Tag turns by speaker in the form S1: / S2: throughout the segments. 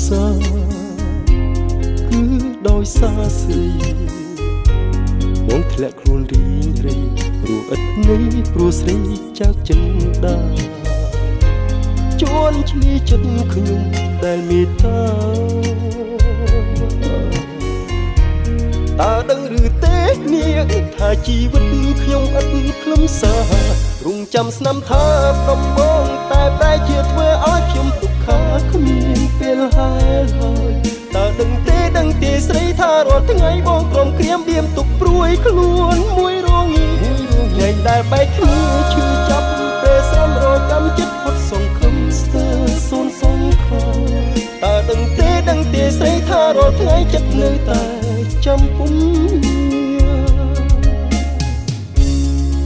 S1: សាគឺដោយសារស្រីបងធ្លាក់ខ្លួនរីងរៃព្រោះឥតនេះព្រោះស្រីចាក់ចិនដាជួនឈ្លាចិត្តខ្ញុំដែលមេត្តាតើដឹងឬទេនាងថាជីវិតខ្ញុំឥតខ្លឹមសាររងចាំស្នាំថាដំបងតែប្រែជាធ្វើឲ្យខ្ញុំទុក្ខាគ្មានពេលហើយតើដឹងទេស្រីថារាល់ថ្ងៃបងក្រុមក្រៀមបៀមទុកព្រួយខ្លួនមួយរងាថ្ងៃដែលបែកគ្នាឈឺចាប់ពេលសំរកម្មចិត្តផុតសង្ឃឹមស្ទើរសូន្យសង្ឃឹមតើដឹងទេស្រីថារាល់ថ្ងៃចិត្តនៅតែចាំពុំ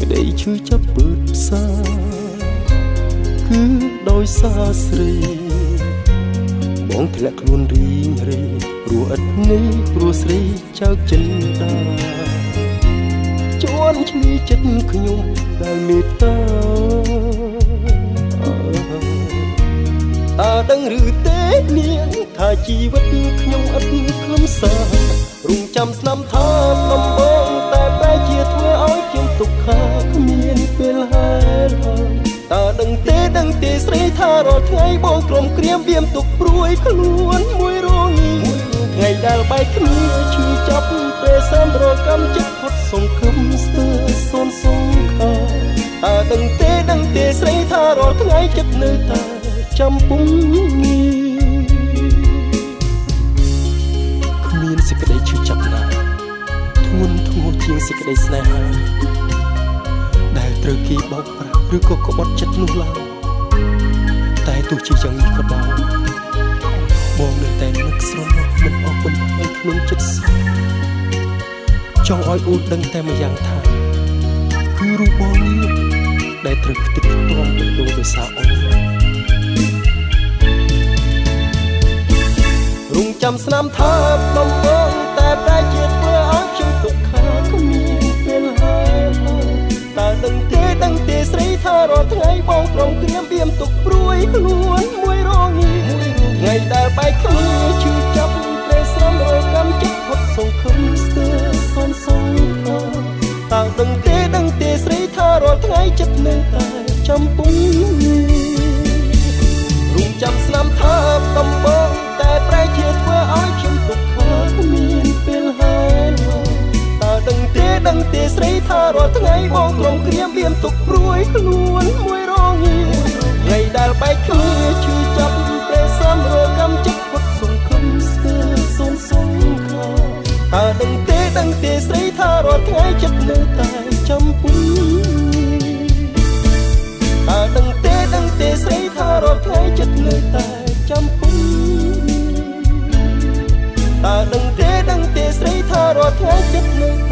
S1: ក្តីឈឺចាប់ពើផ្សាគឺដោយសារស្រីបងធ្លាក់ខ្លួនរីងរៃព្រោះឥតនេះព្រោះស្រីចៅចិនដាជួនឈ្លាចិត្តខ្ញុំដែលមេត្តាតើដឹងឬទេនាងថាជីវិតខ្ញុំឥតខ្លឹមសាររងចាំស្នាំថាដំបងតែបែរជាធ្វើឲ្យខ្ញុំទុក្ខាគ្មានពេលហើយតើដឹងទេស្រីថារាល់ថ្ងៃបងក្រុមក្រៀមបៀមទុកព្រួយខ្លួនមួយរងាថ្ងៃដែលបែកគ្នាឈឺចាប់ពេលសំរកម្មចិត្តផុតសង្ឃឹមស្ទើរសូន្យសង្ឃឹមតើដឹងទេស្រីថារាល់ថ្ងៃចិត្តនៅតែចាំពុំគ្មានសេចក្តីឈឺចាប់ណាធ្ងន់ធ្ងរជាងសេចក្តីស្នេហាដែលត្រូវគេបោកប្រាស់ឬក៏ក្បត់ចិត្តនោះឡើយតែទោះជាយ៉ាងនេះក៏ដោយបងនៅតែនឹកស្រណោះមិនអស់បំភ្លេចក្នុងចិត្តស្នេហ៍ចង់ឲ្យអូនដឹងតែម្យ៉ាងថាគឺរូបបងនេះដែលត្រូវខ្ទេចខ្ទាំដោយដោយសារអូនរងចាំស្នាមថាដំបងតែប្រែជាធ្វើឲ្យខ្ញុំទុក្ខាគ្មានពេលហើយតើដឹងទេស្រីថារាល់ថ្ងៃបងក្រុមក្រៀមបៀមទុកព្រួយខ្លួនមួយរងាថ្ងៃដែលបែកគ្នាឈឺចាប់ពេលសំរកម្មចិត្តផុតសង្ឃឹមស្ទើរសូន្យសង្ឃឹមតើដឹងទេស្រីថារាល់ថ្ងៃចិត្តនៅតែចាំពុំរងចាំស្នាមថាដំបងតែប្រែជាធ្វើឲ្យខ្ញុំទុក្ខាគ្មានពេលហើយតើដឹងទេស្រីថារាល់ថ្ងៃបងក្រុមក្រៀមបៀមទុកព្រួយខ្លួនមួយរងាថ្ងៃដែលបែកគ្នាឈឺចាប់ពេលសំរកម្មចិត្តផុតសង្ឃឹមស្ទើរសូន្យសង្ឃឹមតើដឹងទេស្រីថារាល់ថ្ងៃចិត្តនៅតែចាំពុំតើដឹងទេស្រីថារាល់ថ្ងៃចិត្តនៅតែចាំពុំតើដឹងទេស្រីថារាល់ថ្ងៃចិត្តនៅតែ